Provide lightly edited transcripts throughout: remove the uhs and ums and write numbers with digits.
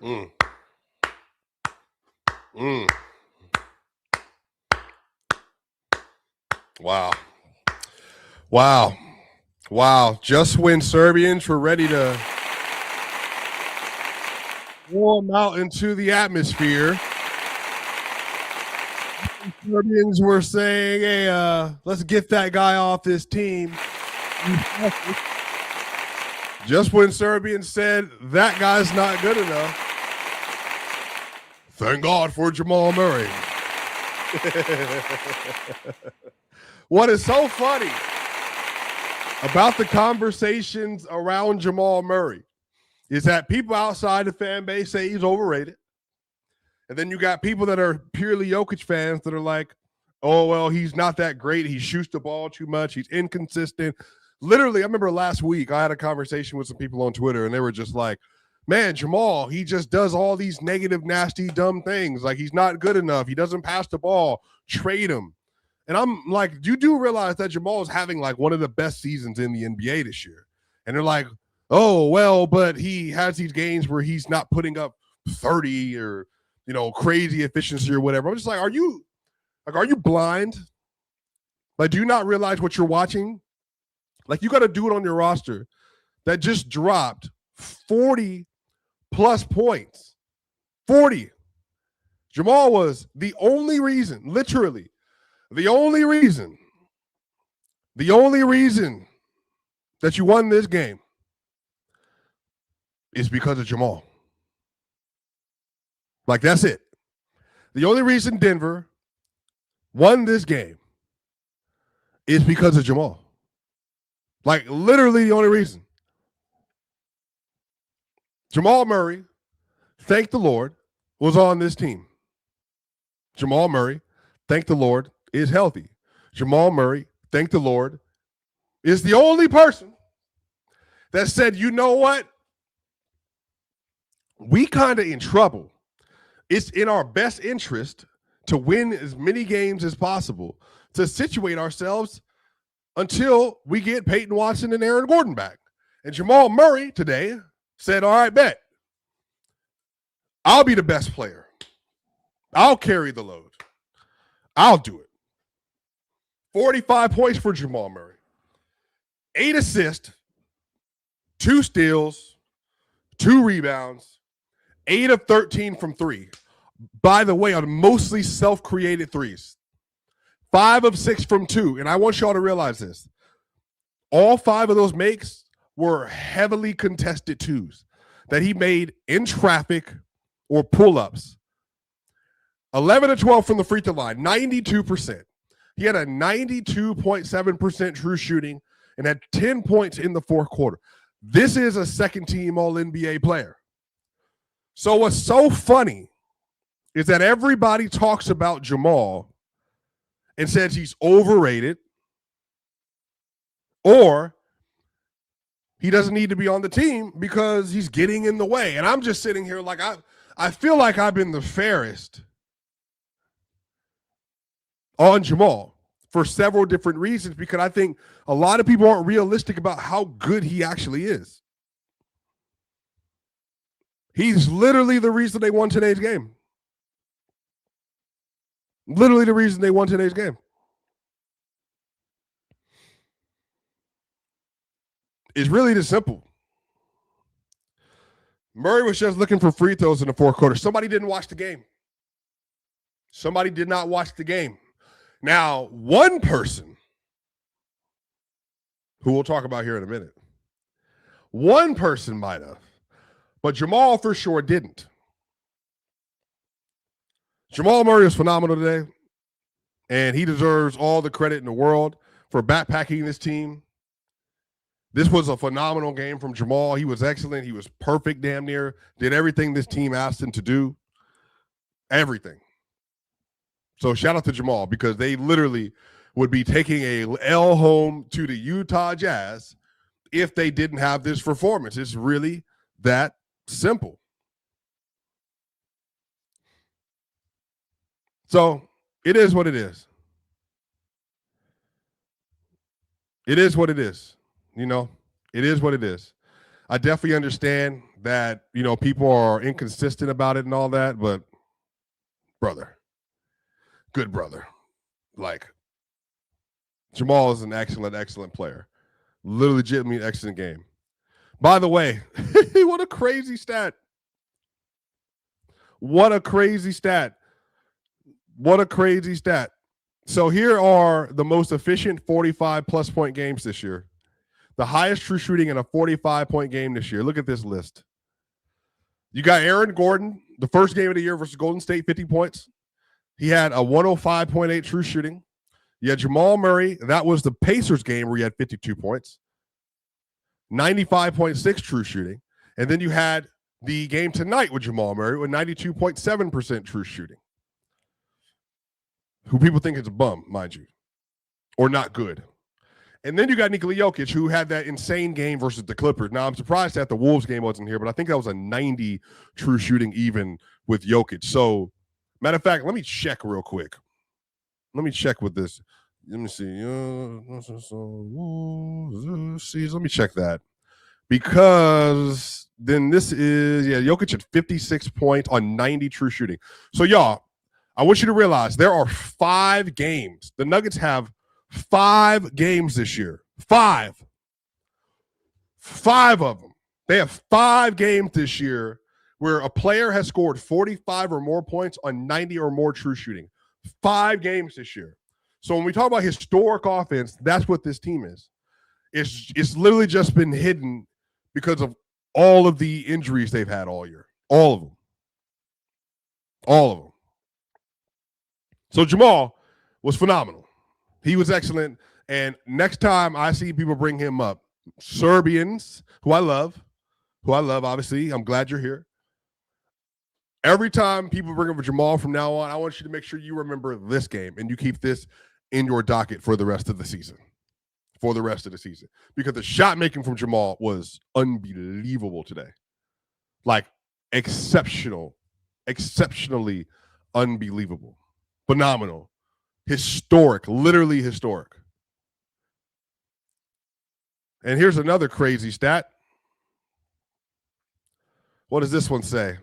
Mm. Mm. Wow. Wow. Wow. Just when Serbians were ready to warm out into the atmosphere, Serbians were saying, hey, let's get that guy off this team. Just when Serbians said that guy's not good enough, thank God for Jamal Murray. What is so funny about the conversations around Jamal Murray is that people outside the fan base say he's overrated. And then you got people that are purely Jokic fans that are like, oh, well, he's not that great. He shoots the ball too much. He's inconsistent. Literally, I remember last week I had a conversation with some people on Twitter, and they were just like, man, Jamal, he just does all these negative, nasty, dumb things. Like, he's not good enough. He doesn't pass the ball. Trade him. And I'm like, you do realize that Jamal is having like one of the best seasons in the NBA this year. And they're like, oh, well, but he has these games where he's not putting up 30 or, you know, crazy efficiency or whatever. I'm just like, are you blind? Like, do you not realize what you're watching? Like, you got a dude on your roster that just dropped 40 plus points. 40. Jamal was the only reason, literally, the only reason that you won this game is because of Jamal. Like, that's it. The only reason Denver won this game is because of Jamal. Like, literally the only reason. Jamal Murray, thank the Lord, was on this team. Jamal Murray, thank the Lord, is healthy. Jamal Murray, thank the Lord, is the only person that said, you know what? We kind of in trouble. It's in our best interest to win as many games as possible, to situate ourselves until we get Peyton Watson and Aaron Gordon back. And Jamal Murray today said, all right, bet. I'll be the best player. I'll carry the load. I'll do it. 45 points for Jamal Murray. 8 assists, 2 steals, 2 rebounds, 8 of 13 from 3. By the way, on mostly self-created threes. 5 of 6 from 2. And I want y'all to realize this. All 5 of those makes were heavily contested twos that he made in traffic or pull-ups. 11 of 12 from the free throw line, 92%. He had a 92.7% true shooting and had 10 points in the fourth quarter. This is a second-team All-NBA player. So what's so funny is that everybody talks about Jamal and says he's overrated or he doesn't need to be on the team because he's getting in the way. And I'm just sitting here like I feel like I've been the fairest on Jamal for several different reasons because I think a lot of people aren't realistic about how good he actually is. He's literally the reason they won today's game. Literally the reason they won today's game. It's really this simple. Murray was just looking for free throws in the fourth quarter. Somebody didn't watch the game. Somebody did not watch the game. Now, one person who we'll talk about here in a minute, one person might have, but Jamal for sure didn't. Jamal Murray was phenomenal today, and he deserves all the credit in the world for backpacking this team. This was a phenomenal game from Jamal. He was excellent. He was perfect damn near. Did everything this team asked him to do. Everything. So shout out to Jamal because they literally would be taking a L home to the Utah Jazz if they didn't have this performance. It's really that simple. So it is what it is. It is what it is. You know, it is what it is. I definitely understand that, people are inconsistent about it and all that, but brother, good brother. Like, Jamal is an excellent player. Legitimately excellent game. By the way, what a crazy stat. What a crazy stat. So here are the most efficient 45-plus point games this year. The highest true shooting in a 45-point game this year. Look at this list. You got Aaron Gordon, the first game of the year versus Golden State, 50 points. He had a 105.8 true shooting. You had Jamal Murray. That was the Pacers game where he had 52 points. 95.6 true shooting. And then you had the game tonight with Jamal Murray with 92.7% true shooting. Who people think is a bum, mind you, or not good. And then you got Nikola Jokic, who had that insane game versus the Clippers. Now, I'm surprised that the Wolves game wasn't here, but I think that was a 90 true shooting even with Jokic. So, matter of fact, let me check real quick. Let me check with this. Let me see. Let me check that. Because then this is, Jokic at 56 points on 90 true shooting. So, y'all, I want you to realize there are 5 games. The Nuggets have 5 games this year. 5. 5 of them. They have 5 games this year where a player has scored 45 or more points on 90 or more true shooting. 5 games this year. So when we talk about historic offense, that's what this team is. It's literally just been hidden because of all of the injuries they've had all year. All of them. All of them. So Jamal was phenomenal. He was excellent. And next time I see people bring him up, Serbians, who I love, obviously, I'm glad you're here. Every time people bring up Jamal from now on, I want you to make sure you remember this game and you keep this in your docket for the rest of the season. Because the shot making from Jamal was unbelievable today. Like, exceptionally unbelievable. Phenomenal. Historic, literally historic. And here's another crazy stat. What does this one say?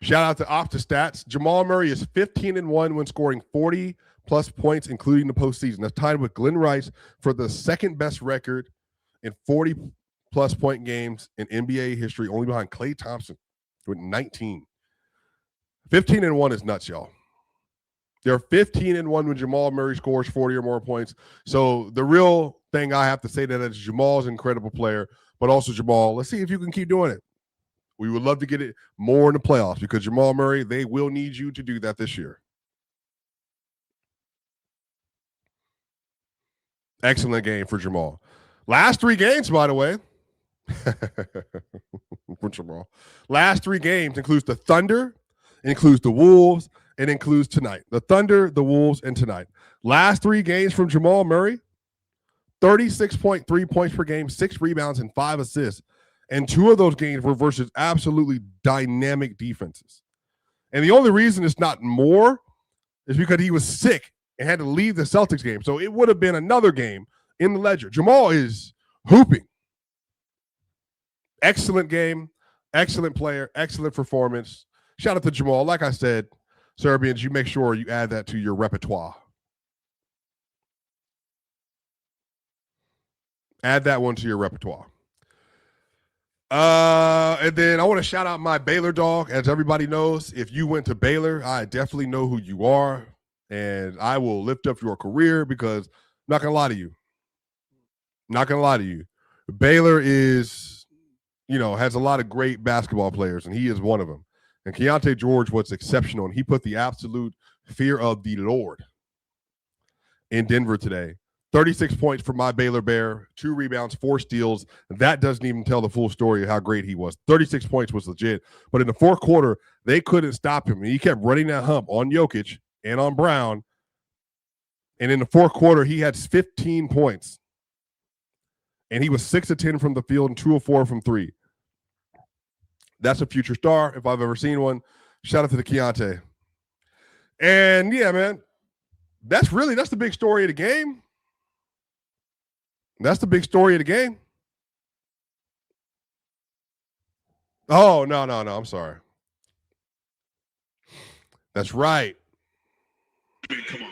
Shout out to OptaStats. Jamal Murray is 15-1 when scoring 40-plus points, including the postseason. That's tied with Glenn Rice for the second best record in 40-plus point games in NBA history, only behind Klay Thompson with 19. 15-1 is nuts, y'all. They're 15-1 when Jamal Murray scores 40 or more points. So the real thing I have to say to that is Jamal's an incredible player, but also Jamal, let's see if you can keep doing it. We would love to get it more in the playoffs because Jamal Murray, they will need you to do that this year. Excellent game for Jamal. Last 3 games, by the way, for Jamal. Last 3 games includes the Thunder, includes the Wolves, and includes tonight. The Thunder, the Wolves, and tonight. Last 3 games from Jamal Murray, 36.3 points per game, 6 rebounds, and 5 assists. And 2 of those games were versus absolutely dynamic defenses. And the only reason it's not more is because he was sick and had to leave the Celtics game. So it would have been another game in the ledger. Jamal is hooping. Excellent game, excellent player, excellent performance. Shout out to Jamal. Like I said, Serbians, you make sure you add that to your repertoire. Add that one to your repertoire. And then I want to shout out my Baylor dog. As everybody knows, if you went to Baylor, I definitely know who you are. And I will lift up your career because I'm not going to lie to you. Baylor is, has a lot of great basketball players, and he is one of them. And Keonte George was exceptional, and he put the absolute fear of the Lord in Denver today. 36 points for my Baylor Bear, 2 rebounds, 4 steals. That doesn't even tell the full story of how great he was. 36 points was legit. But in the fourth quarter, they couldn't stop him. And he kept running that hump on Jokic and on Brown. And in the fourth quarter, he had 15 points. And he was 6 of 10 from the field and 2 of 4 from 3. That's a future star if I've ever seen one. Shout out to the Keonte. And yeah, man, that's the big story of the game. That's the big story of the game. Oh, no. I'm sorry. That's right. Come on.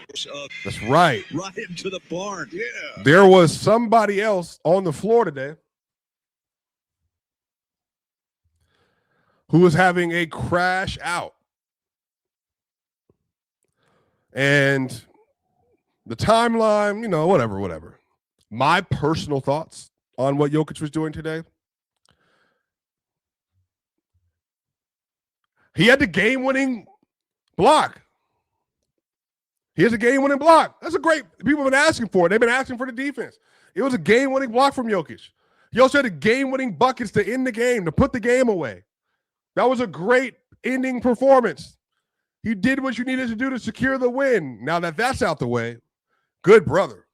That's right. Right into the barn. Yeah. There was somebody else on the floor today who was having a crash out. And the timeline, whatever. My personal thoughts on what Jokic was doing today. He had the game-winning block. He has a game-winning block. That's a great – people have been asking for it. They've been asking for the defense. It was a game-winning block from Jokic. He also had a game-winning buckets to end the game, to put the game away. That was a great ending performance. He did what you needed to do to secure the win. Now that that's out the way, good brother.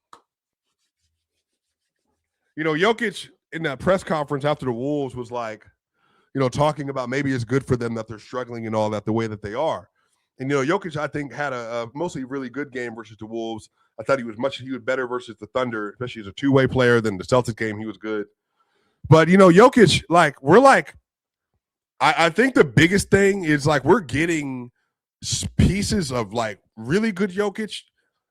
Jokic in that press conference after the Wolves was like, talking about maybe it's good for them that they're struggling and all that the way that they are. And, Jokic, I think, had a mostly really good game versus the Wolves. I thought he was better versus the Thunder, especially as a two-way player than the Celtics game. He was good. But, Jokic, I think the biggest thing is, we're getting pieces of, really good Jokic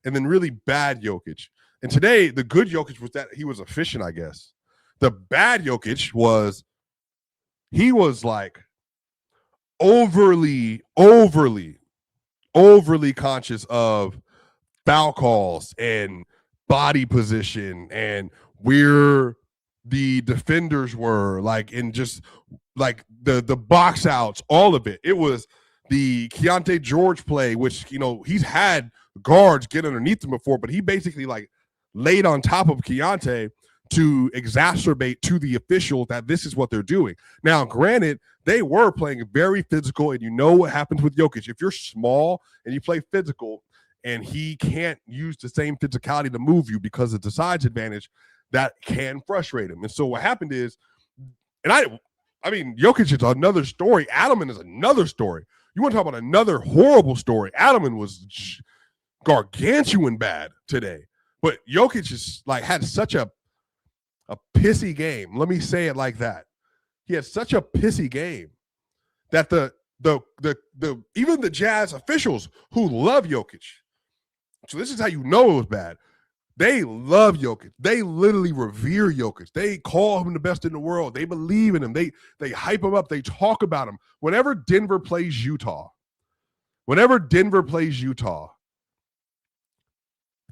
and then really bad Jokic. And today, the good Jokic was that he was efficient, I guess. The bad Jokic was he was, overly conscious of foul calls and body position and where the defenders were, and just the box outs, all of it. It was the Keonte George play, which, he's had guards get underneath him before, but he basically laid on top of Keonte to exacerbate to the official that this is what they're doing. Now, granted, they were playing very physical, and you know what happens with Jokic. If you're small and you play physical and he can't use the same physicality to move you because of the size advantage, that can frustrate him. And so what happened is, and I mean, Jokic is another story. Adelman is another story. You want to talk about another horrible story. Adelman was gargantuan bad today. But Jokic is had such a pissy game. Let me say it like that. He had such a pissy game that the even the Jazz officials who love Jokic, so this is how you know it was bad. They love Jokic. They literally revere Jokic. They call him the best in the world. They believe in him. They hype him up. They talk about him. Whenever Denver plays Utah,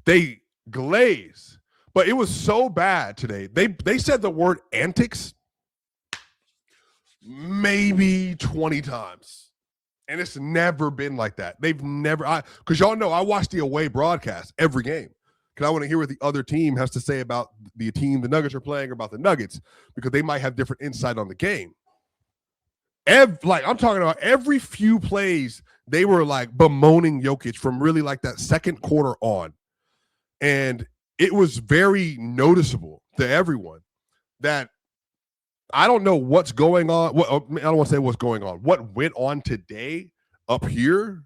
they glaze. But it was so bad today. They said the word antics maybe 20 times. And it's never been like that. They've never, because y'all know I watch the away broadcast every game. Because I want to hear what the other team has to say about the team the Nuggets are playing or about the Nuggets, because they might have different insight on the game. I'm talking about every few plays, they were bemoaning Jokic from really that second quarter on. And it was very noticeable to everyone that I don't know what's going on. I don't want to say what's going on. What went on today up here,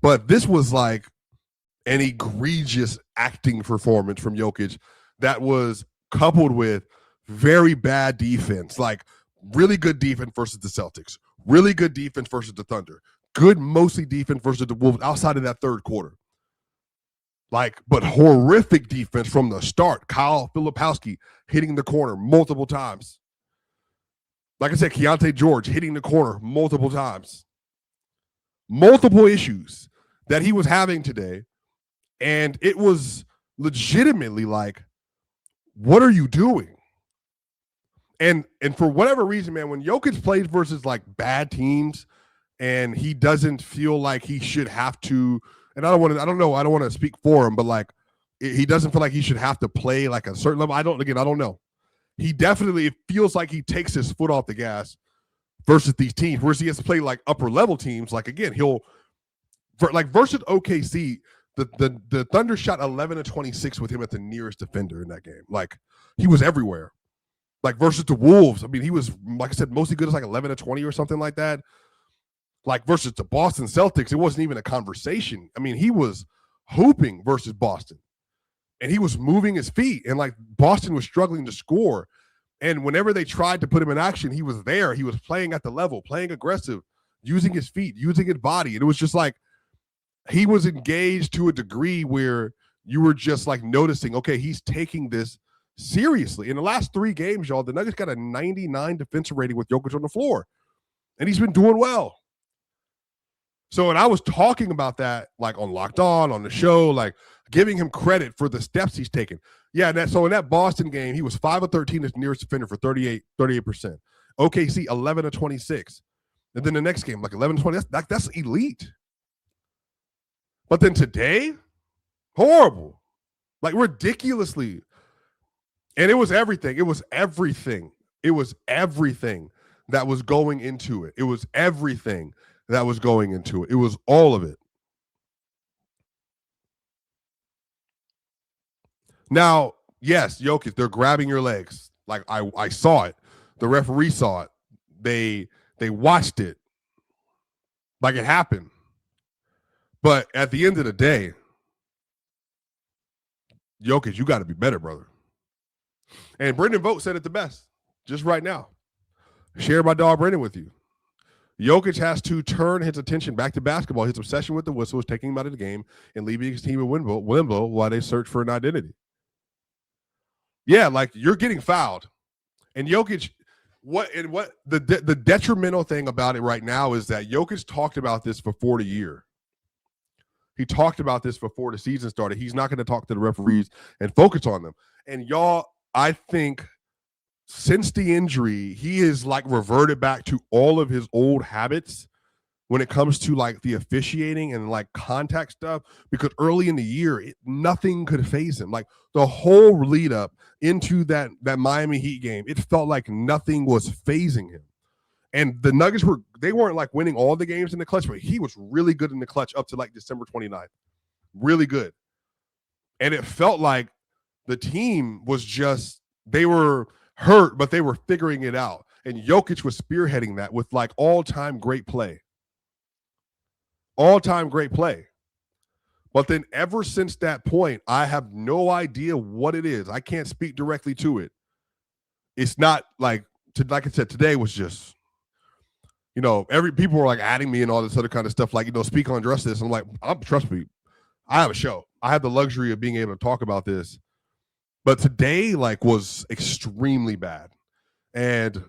but this was an egregious acting performance from Jokic that was coupled with very bad defense, really good defense versus the Celtics, really good defense versus the Thunder, good mostly defense versus the Wolves outside of that third quarter. But horrific defense from the start. Kyle Filipowski hitting the corner multiple times. Like I said, Keonte George hitting the corner multiple times. Multiple issues that he was having today. And it was legitimately what are you doing? And for whatever reason, man, when Jokic plays versus bad teams and he doesn't feel like he should have to, and I don't want to speak for him, but he doesn't feel like he should have to play a certain level. I don't know. He definitely, it feels like he takes his foot off the gas versus these teams, whereas he has to play upper level teams. Again, he'll versus OKC, the Thunder shot 11 of 26 with him at the nearest defender in that game. He was everywhere. Versus the Wolves, I mean, he was, like I said, mostly good as 11 of 20 or something like that. Versus the Boston Celtics, it wasn't even a conversation. I mean, he was hooping versus Boston, and he was moving his feet, and Boston was struggling to score. And whenever they tried to put him in action, he was there. He was playing at the level, playing aggressive, using his feet, using his body. And it was just like he was engaged to a degree where you were just like noticing, okay, he's taking this seriously. In the last 3 games, y'all, the Nuggets got a 99 defensive rating with Jokic on the floor. And he's been doing well. So, and I was talking about that like on Locked On the show, like giving him credit for the steps he's taken. Yeah, so in that Boston game, he was 5 of 13 as nearest defender for 38%. OKC 11 of 26. And then the next game, like 11 20, that's elite. But then today, horrible. Like ridiculously. And it was everything. It was everything. It was everything that was going into it. It was everything that was going into it. It was all of it. Now, yes, Jokic, they're grabbing your legs. Like I saw it. The referee saw it. They watched it. Like it happened. But at the end of the day, Jokic, you got to be better, brother. And Brendan Vogt said it the best just right now. Share my dog Brendan with you. Jokic has to turn his attention back to basketball. His obsession with the whistle is taking him out of the game and leaving his team in limbo while they search for an identity. Yeah, like you're getting fouled. And Jokic, what the detrimental thing about it right now is that Jokic talked about this before the year. He talked about this before the season started. He's not going to talk to the referees and focus on them. And y'all, I think since the injury, he is like reverted back to all of his old habits when it comes to like the officiating and like contact stuff, because early in the year, nothing could phase him. Like the whole lead up into that Miami Heat game, it felt like nothing was phasing him. And the Nuggets weren't like winning all the games in the clutch, but he was really good in the clutch up to like December 29th. Really good. And it felt like the team was just, they were hurt, but they were figuring it out. And Jokic was spearheading that with like all-time great play. All-time great play. But then ever since that point, I have no idea what it is. I can't speak directly to it. It's not like I said, today was just, people were like adding me and all this other kind of stuff, like, speak on address this. I'm like, trust me, I have a show. I have the luxury of being able to talk about this. But today, like, was extremely bad. And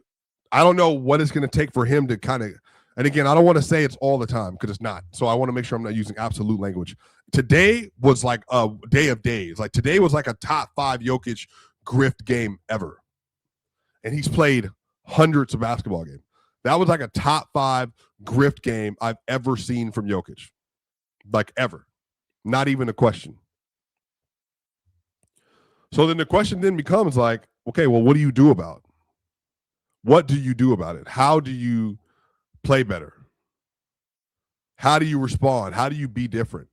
I don't know what it's going to take for him to kind of, and again, I don't want to say it's all the time because it's not. So I want to make sure I'm not using absolute language. Today was like a day of days. Like today was like a top 5 Jokic grift game ever. And he's played hundreds of basketball games. That was like a top 5 grift game I've ever seen from Jokic. Like ever. Not even a question. So then the question then becomes like, okay, well, what do you do about it? What do you do about it? How do you play better? How do you respond? How do you be different?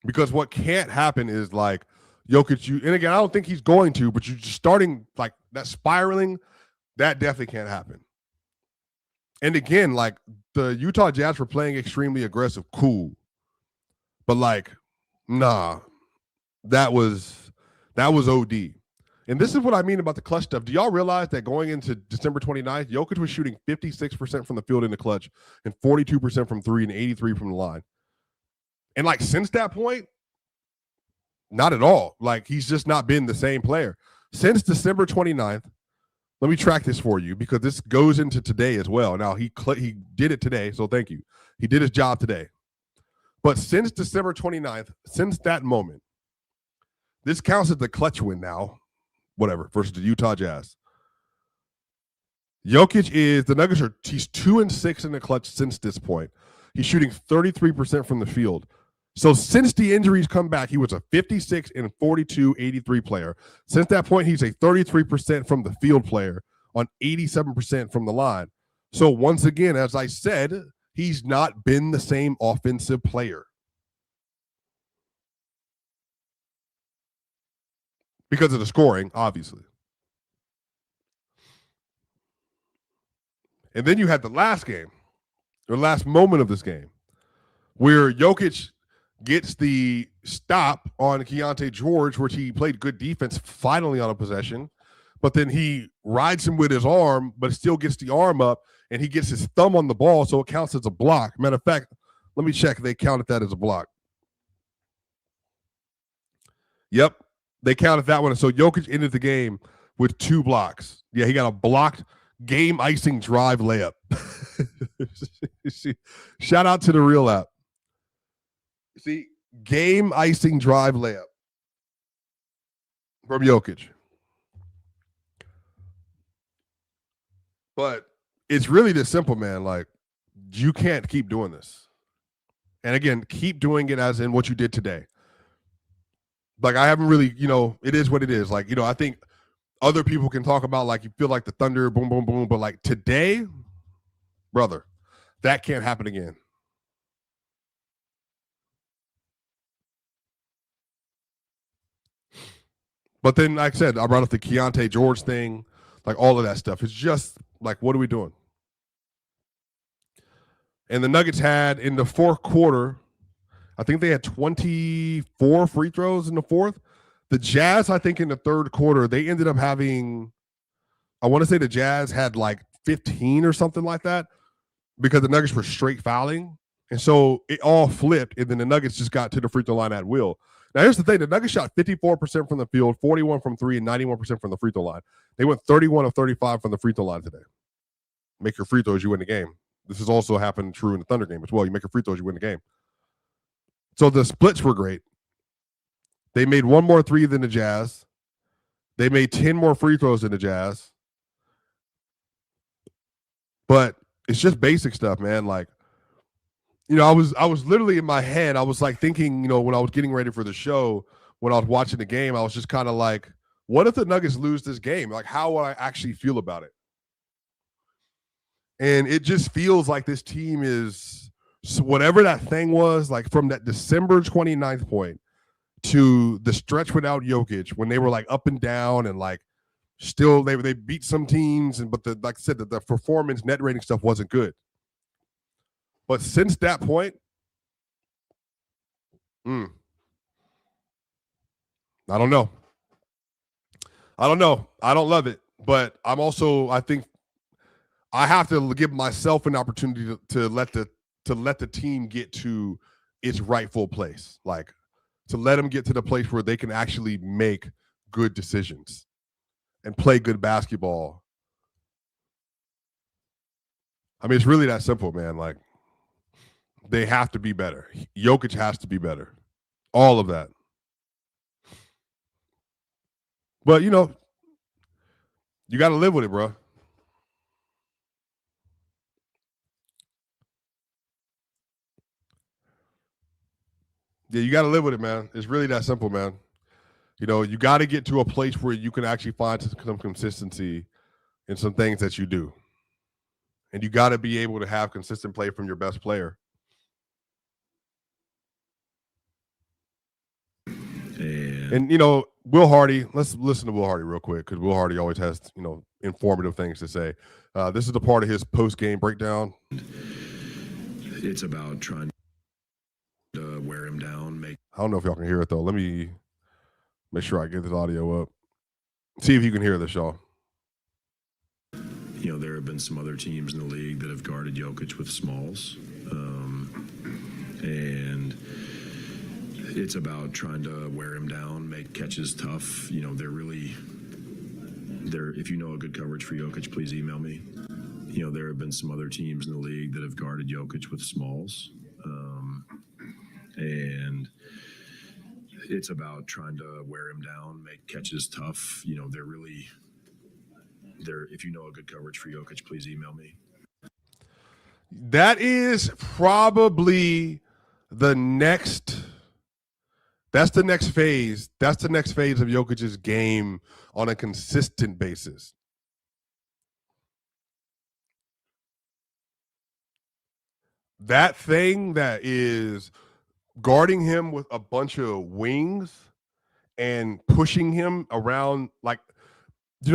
Because what can't happen is like Jokic, and again, I don't think he's going to, but you're just starting like that spiraling, that definitely can't happen. And again, like the Utah Jazz were playing extremely aggressive, cool. But like, nah, that was OD. And this is what I mean about the clutch stuff. Do y'all realize that going into December 29th, Jokic was shooting 56% from the field in the clutch and 42% from 3 and 83 from the line? And like since that point, not at all. Like he's just not been the same player. Since December 29th, let me track this for you because this goes into today as well. Now he did it today, so thank you. He did his job today. But since December 29th, since that moment, this counts as the clutch win now. Whatever, versus the Utah Jazz. Jokic he's 2-6 in the clutch since this point. He's shooting 33% from the field. So since the injuries come back, he was a 56 and 42, 83 player. Since that point, he's a 33% from the field player on 87% from the line. So once again, as I said, he's not been the same offensive player. Because of the scoring, obviously. And then you had the last game, the last moment of this game, where Jokic gets the stop on Keonte George, which he played good defense finally on a possession. but then he rides him with his arm, but still gets the arm up, and he gets his thumb on the ball, so it counts as a block. Matter of fact, let me check. They counted that as a block. Yep, they counted that one. So Jokic ended the game with 2 blocks. Yeah, he got a blocked game icing drive layup. Shout out to the real app. See, game icing drive layup from Jokic. But it's really this simple, man. Like, you can't keep doing this. And again, keep doing it as in what you did today. Like, I haven't really, it is what it is. Like, I think other people can talk about, like, you feel like the Thunder, boom, boom, boom. But, like, today, brother, that can't happen again. But then, like I said, I brought up the Keonte George thing, like all of that stuff. It's just like, what are we doing? And the Nuggets had in the fourth quarter, I think they had 24 free throws in the fourth. The Jazz, I think in the third quarter, they ended up having, I want to say the Jazz had like 15 or something like that because the Nuggets were straight fouling. And so it all flipped, and then the Nuggets just got to the free throw line at will. Now, here's the thing. The Nuggets shot 54% from the field, 41 from 3, and 91% from the free throw line. They went 31 of 35 from the free throw line today. Make your free throws, you win the game. This has also happened true in the Thunder game as well. You make your free throws, you win the game. So the splits were great. They made 1 more 3 than the Jazz. They made 10 more free throws than the Jazz. But it's just basic stuff, man. Like, I was literally in my head, I was like thinking, when I was getting ready for the show, when I was watching the game, I was just kind of like, what if the Nuggets lose this game? Like, how would I actually feel about it? And it just feels like this team is, whatever that thing was, like from that December 29th point to the stretch without Jokic, when they were like up and down and like still they beat some teams, but like I said, the performance net rating stuff wasn't good. But since that point, I don't know. I don't love it, but I think I have to give myself an opportunity to let the team get to its rightful place, like to let them get to the place where they can actually make good decisions and play good basketball. I mean, it's really that simple, man. Like, they have to be better. Jokic has to be better. All of that. But, you got to live with it, bro. Yeah, you got to live with it, man. It's really that simple, man. You got to get to a place where you can actually find some consistency in some things that you do. And you got to be able to have consistent play from your best player. And Will Hardy, let's listen to Will Hardy real quick, because Will Hardy always has, informative things to say. This is the part of his post-game breakdown. It's about trying to wear him down. I don't know if y'all can hear it, though. Let me make sure I get this audio up. See if you can hear this, y'all. There have been some other teams in the league that have guarded Jokic with smalls. And it's about trying to wear him down, make catches tough. They're if you know a good coverage for Jokic, please email me. There have been some other teams in the league that have guarded Jokic with smalls. And it's about trying to wear him down, make catches tough. If you know a good coverage for Jokic, please email me. That is probably the next. That's the next phase. That's the next phase of Jokic's game on a consistent basis. That thing that is guarding him with a bunch of wings and pushing him around, like,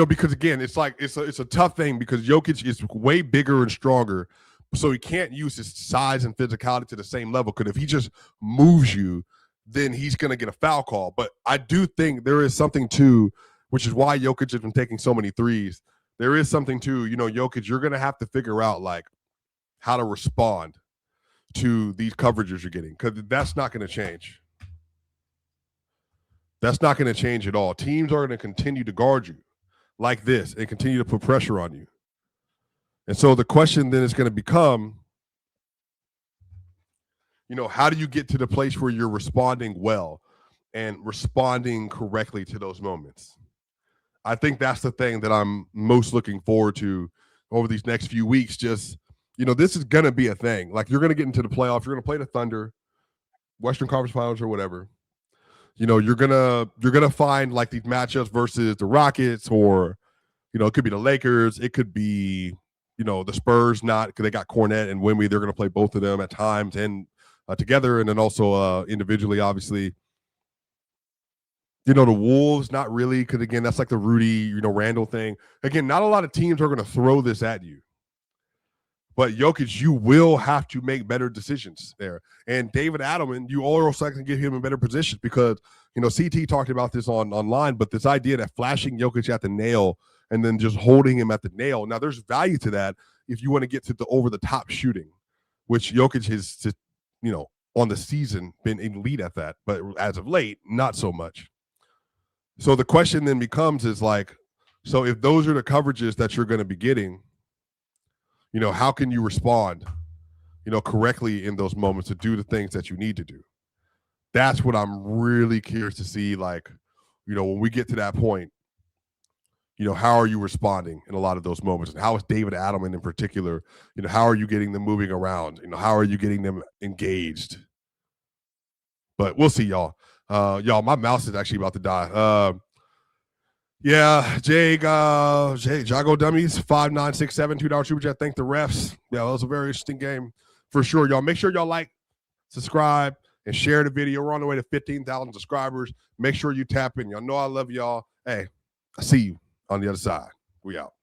because again, it's like it's a tough thing because Jokic is way bigger and stronger, so he can't use his size and physicality to the same level. Because if he just moves you, then he's going to get a foul call. But I do think there is something to which is why Jokic has been taking so many threes. There is something to, Jokic, you're going to have to figure out like how to respond to these coverages you're getting, because that's not going to change. That's not going to change at all. Teams are going to continue to guard you like this and continue to put pressure on you. And so the question then is going to become, how do you get to the place where you're responding well and responding correctly to those moments? I think that's the thing that I'm most looking forward to over these next few weeks. Just, this is going to be a thing. Like, you're going to get into the playoffs. You're going to play the Thunder, Western Conference Finals or whatever. You're going to find like these matchups versus the Rockets, or, it could be the Lakers. It could be, the Spurs, not because they got Cornette and Wemby. They're going to play both of them at times and together, and then also individually, obviously. The Wolves, not really, because, again, that's like the Rudy, Randall thing. Again, not a lot of teams are going to throw this at you. But Jokic, you will have to make better decisions there. And David Adelman, you also can get him in better positions because, CT talked about this online, but this idea that flashing Jokic at the nail and then just holding him at the nail. Now, there's value to that if you want to get to the over-the-top shooting, which Jokic has, on the season been elite at that. But as of late, not so much. So the question then becomes is like, so if those are the coverages that you're going to be getting, how can you respond, correctly in those moments to do the things that you need to do? That's what I'm really curious to see. Like, when we get to that point, how are you responding in a lot of those moments? And how is David Adelman in particular, how are you getting them moving around? How are you getting them engaged? But we'll see, y'all. My mouse is actually about to die. Jago Dummies, 5967, $2 super chat. Thank the refs. Yeah, that was a very interesting game for sure, y'all. Make sure y'all like, subscribe, and share the video. We're on the way to 15,000 subscribers. Make sure you tap in. Y'all know I love y'all. Hey, I see you on the other side. We out.